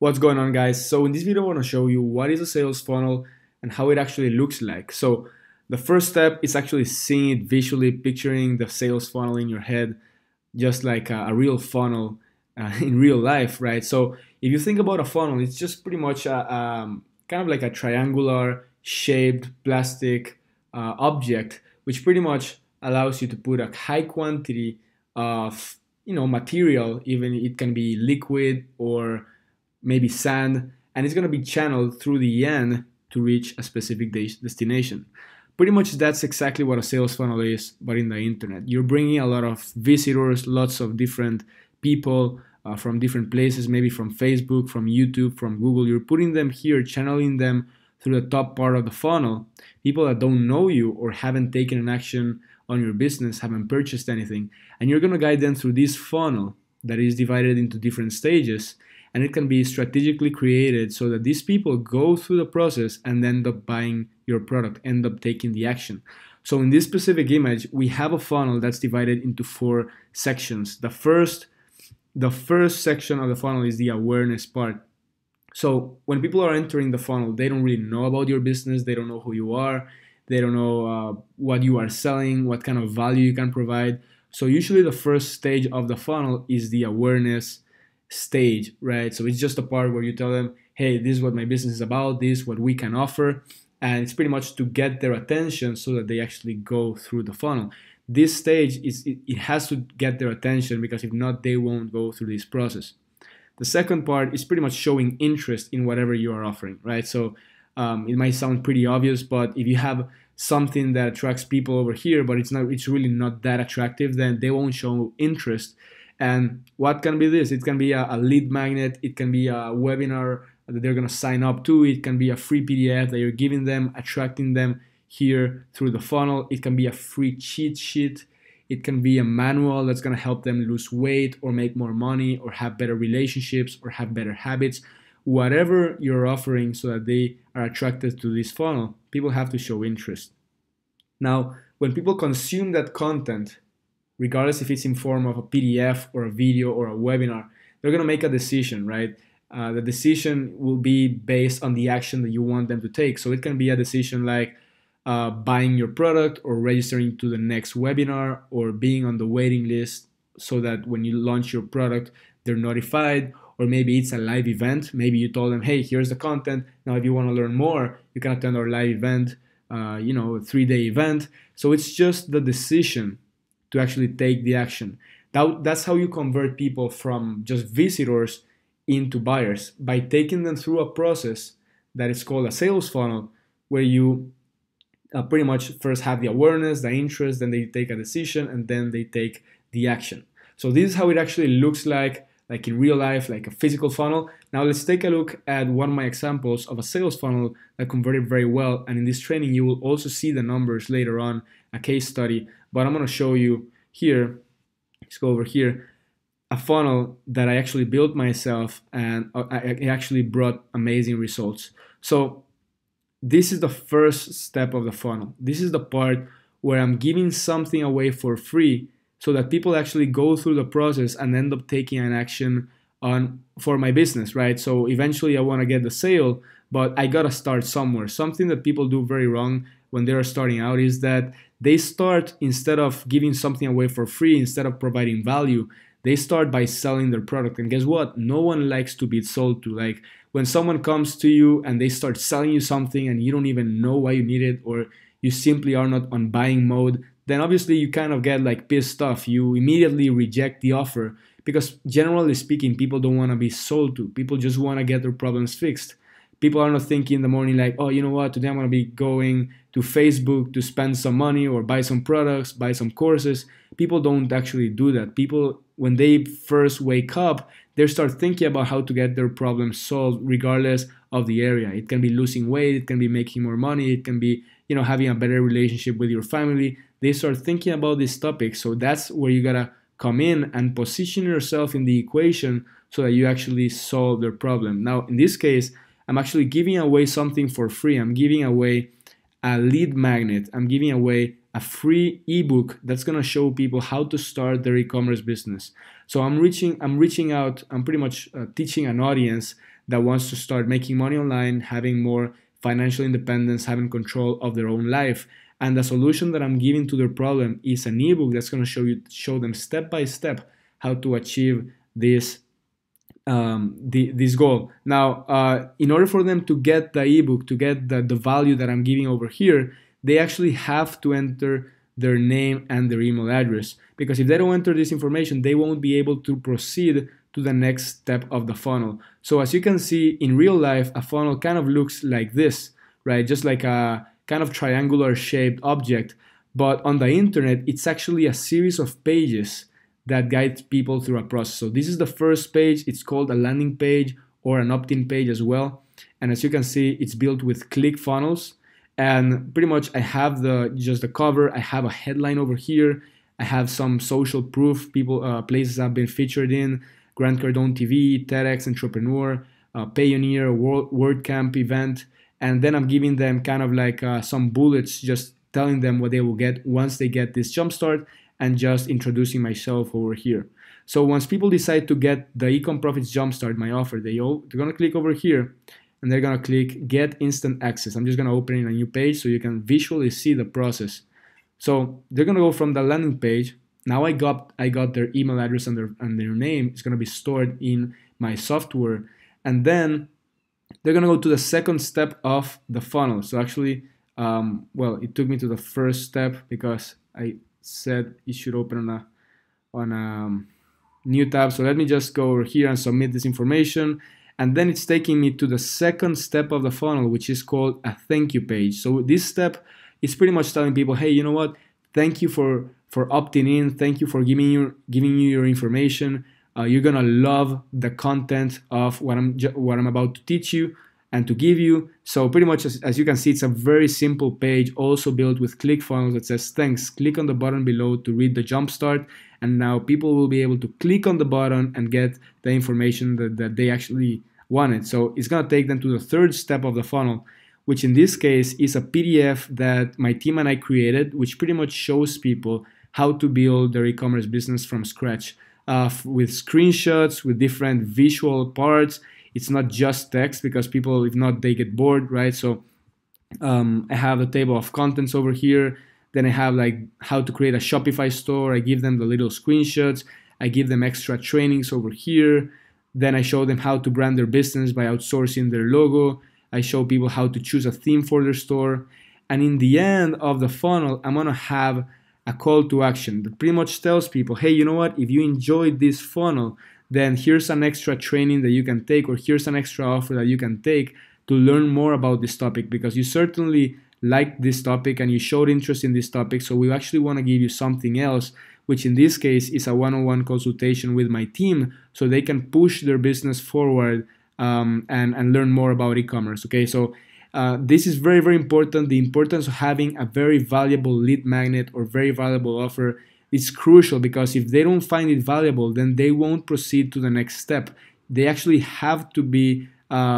What's going on, guys? So in this video I want to show you what is a sales funnel and how it actually looks like. So the first step is actually seeing it visually, picturing the sales funnel in your head, just like a real funnel in real life, right? So if you think about a funnel, it's just pretty much kind of like a triangular shaped plastic object, which pretty much allows you to put a high quantity of material. Even it can be liquid or maybe sand, and it's going to be channeled through the end to reach a specific destination. Pretty much that's exactly what a sales funnel is, but in the internet. You're bringing a lot of visitors, lots of different people from different places, maybe from Facebook, from YouTube, from Google. You're putting them here, channeling them through the top part of the funnel. People that don't know you or haven't taken an action on your business, haven't purchased anything, and you're going to guide them through this funnel that is divided into different stages. And it can be strategically created so that these people go through the process and end up buying your product, end up taking the action. So in this specific image, we have a funnel that's divided into 4 sections. The first section of the funnel is the awareness part. So when people are entering the funnel, they don't really know about your business. They don't know who you are. They don't know what you are selling, what kind of value you can provide. So usually the first stage of the funnel is the awareness stage, right? So it's just a part where you tell them, hey, this is what my business is about, this is what we can offer, and it's pretty much to get their attention so that they actually go through the funnel. This stage it has to get their attention, because if not, they won't go through this process. The second part is pretty much showing interest in whatever you are offering, right? So it might sound pretty obvious, but if you have something that attracts people over here, but it's really not that attractive, then they won't show interest. And what can be this? It can be a lead magnet. It can be a webinar that they're going to sign up to. It can be a free PDF that you're giving them, attracting them here through the funnel. It can be a free cheat sheet. It can be a manual that's going to help them lose weight or make more money or have better relationships or have better habits. Whatever you're offering so that they are attracted to this funnel, people have to show interest. Now, when people consume that content, regardless if it's in form of a PDF or a video or a webinar, they're going to make a decision, right? The decision will be based on the action that you want them to take. So it can be a decision like buying your product or registering to the next webinar or being on the waiting list so that when you launch your product, they're notified. Or maybe it's a live event. Maybe you told them, hey, here's the content. Now, if you want to learn more, you can attend our live event, a 3-day event. So it's just the decision to actually take the action. That's how you convert people from just visitors into buyers, by taking them through a process that is called a sales funnel, where you pretty much first have the awareness, the interest, then they take a decision, and then they take the action. So this is how it actually looks like in real life, like a physical funnel. Now let's take a look at one of my examples of a sales funnel that converted very well. And in this training, you will also see the numbers later on, a case study. But I'm going to show you here, let's go over here, a funnel that I actually built myself, and it actually brought amazing results. So this is the first step of the funnel. This is the part where I'm giving something away for free so that people actually go through the process and end up taking an action for my business, right? So eventually I want to get the sale, but I got to start somewhere. Something that people do very wrong when they're starting out is that they start, instead of giving something away for free, instead of providing value, they start by selling their product. And guess what? No one likes to be sold to. Like when someone comes to you and they start selling you something and you don't even know why you need it, or you simply are not on buying mode, then obviously you kind of get like pissed off. You immediately reject the offer, because generally speaking, people don't want to be sold to. People just want to get their problems fixed. People are not thinking in the morning like, oh, you know what, today I'm going to be going to Facebook to spend some money or buy some products, buy some courses. People don't actually do that. People, when they first wake up, they start thinking about how to get their problems solved regardless of the area. It can be losing weight, it can be making more money, it can be, having a better relationship with your family. They start thinking about these topics. So that's where you got to come in and position yourself in the equation so that you actually solve their problem. Now, in this case, I'm actually giving away something for free. I'm giving away a lead magnet. I'm giving away a free ebook that's going to show people how to start their e-commerce business. So I'm reaching out, I'm pretty much teaching an audience that wants to start making money online, having more financial independence, having control of their own life. And the solution that I'm giving to their problem is an ebook that's going to show them step by step how to achieve this goal. Now, in order for them to get the ebook, to get the value that I'm giving over here, they actually have to enter their name and their email address, because if they don't enter this information, they won't be able to proceed to the next step of the funnel. So as you can see, in real life, a funnel kind of looks like this, right? Just like a kind of triangular shaped object. But on the internet, it's actually a series of pages that guide people through a process. So this is the first page. It's called a landing page or an opt-in page as well. And as you can see, it's built with ClickFunnels. And pretty much I have just the cover. I have a headline over here. I have some social proof, places I've been featured in, Grant Cardone TV, TEDx Entrepreneur, Payoneer, WordCamp event. And then I'm giving them kind of like some bullets, just telling them what they will get once they get this jumpstart, and just introducing myself over here. So once people decide to get the Ecom Profits Jumpstart, my offer, they're gonna click over here and they're gonna click Get Instant Access. I'm just gonna open in a new page so you can visually see the process. So they're gonna go from the landing page. Now I got their email address and their name. It's gonna be stored in my software. And then they're gonna go to the second step of the funnel. So actually, well, it took me to the first step because I said it should open on a new tab. So let me just go over here and submit this information. And then it's taking me to the second step of the funnel, which is called a thank you page. So this step is pretty much telling people, hey, you know what? Thank you for opting in. Thank you for giving you your information. You're gonna love the content of what I'm about to teach you and to give you. So pretty much as you can see, it's a very simple page, also built with ClickFunnels that says, thanks, click on the button below to read the jumpstart. And now people will be able to click on the button and get the information that they actually wanted. So it's gonna take them to the third step of the funnel, which in this case is a PDF that my team and I created, which pretty much shows people how to build their e-commerce business from scratch, with screenshots, with different visual parts. It's not just text, because people, if not, they get bored, right? So I have a table of contents over here. Then I have like how to create a Shopify store. I give them the little screenshots. I give them extra trainings over here. Then I show them how to brand their business by outsourcing their logo. I show people how to choose a theme for their store. And in the end of the funnel, I'm gonna have a call to action that pretty much tells people, hey, you know what? If you enjoyed this funnel, then here's an extra training that you can take, or here's an extra offer that you can take to learn more about this topic, because you certainly liked this topic and you showed interest in this topic. So we actually want to give you something else, which in this case is a one-on-one consultation with my team, so they can push their business forward and learn more about e-commerce. Okay, so this is very, very important. The importance of having a very valuable lead magnet or very valuable offer is crucial, because if they don't find it valuable, then they won't proceed to the next step. They actually have to be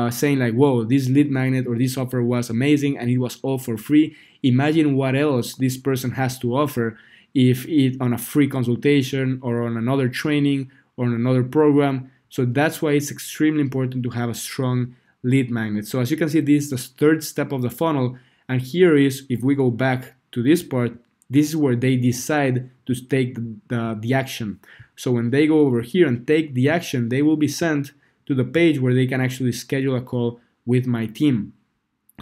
saying like, whoa, this lead magnet or this offer was amazing and it was all for free. Imagine what else this person has to offer if it on a free consultation or on another training or on another program. So that's why it's extremely important to have a strong lead magnet. So as you can see, this is the third step of the funnel. And here is, if we go back to this part, this is where they decide to take the action. So when they go over here and take the action, they will be sent to the page where they can actually schedule a call with my team.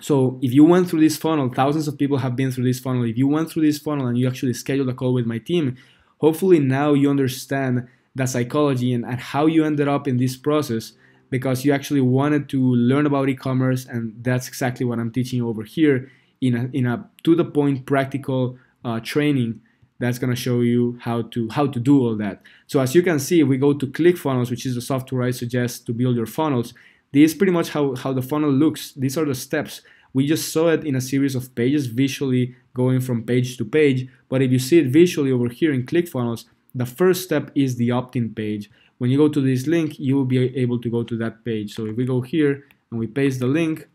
So if you went through this funnel, thousands of people have been through this funnel. If you went through this funnel and you actually scheduled a call with my team, hopefully now you understand the psychology and how you ended up in this process, because you actually wanted to learn about e-commerce, and that's exactly what I'm teaching over here in a to-the-point practical training that's going to show you how to do all that. So as you can see, if we go to ClickFunnels, which is the software I suggest to build your funnels, this is pretty much how the funnel looks. These are the steps. We just saw it in a series of pages, visually going from page to page. But if you see it visually over here in ClickFunnels, the first step is the opt-in page. When you go to this link, you will be able to go to that page. So if we go here and we paste the link,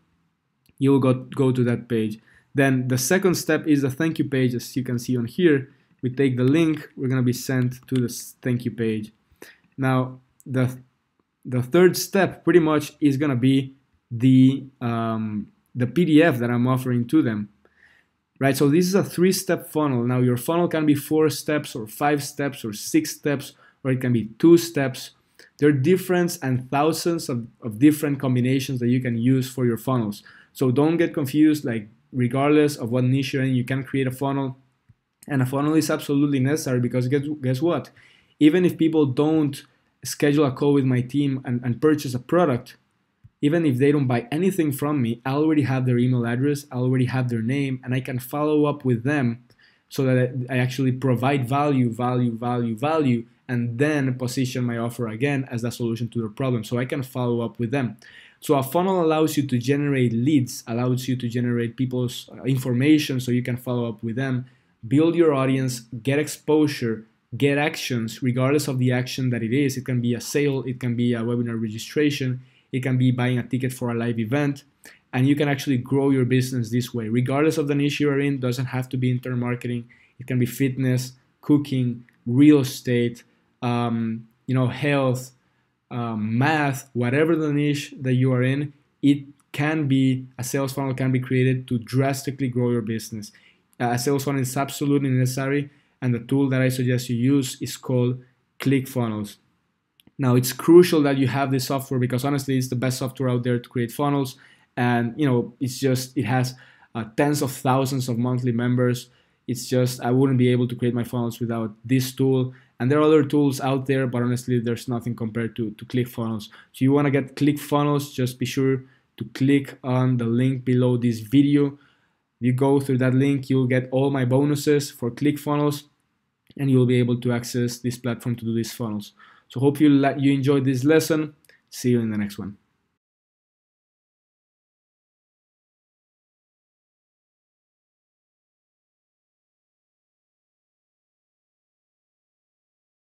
you will go to that page. Then the second step is the thank you page. As you can see on here, we take the link, we're going to be sent to the thank you page. Now, the The third step pretty much is gonna be the PDF that I'm offering to them, right? So this is a 3-step funnel. Now your funnel can be 4 steps or 5 steps or 6 steps, or it can be 2 steps. There are different and thousands of different combinations that you can use for your funnels. So don't get confused, like regardless of what niche you're in, you can create a funnel. And a funnel is absolutely necessary because guess what? Even if people don't schedule a call with my team and purchase a product, even if they don't buy anything from me, I already have their email address, I already have their name, and I can follow up with them so that I actually provide value, and then position my offer again as the solution to their problem. So I can follow up with them. So a funnel allows you to generate leads, allows you to generate people's information so you can follow up with them, build your audience, get exposure, get actions, regardless of the action that it is. It can be a sale, it can be a webinar registration, it can be buying a ticket for a live event, and you can actually grow your business this way. Regardless of the niche you're in, doesn't have to be internet marketing. It can be fitness, cooking, real estate, health, math, whatever the niche that you are in, it can be, a sales funnel can be created to drastically grow your business. A sales funnel is absolutely necessary, and the tool that I suggest you use is called ClickFunnels. Now, it's crucial that you have this software because honestly, it's the best software out there to create funnels, and it has tens of thousands of monthly members. It's just, I wouldn't be able to create my funnels without this tool. And there are other tools out there, but honestly, there's nothing compared to ClickFunnels. So you want to get ClickFunnels, just be sure to click on the link below this video. You go through that link, you'll get all my bonuses for ClickFunnels, and you'll be able to access this platform to do these funnels. So hope you enjoyed this lesson. See you in the next one.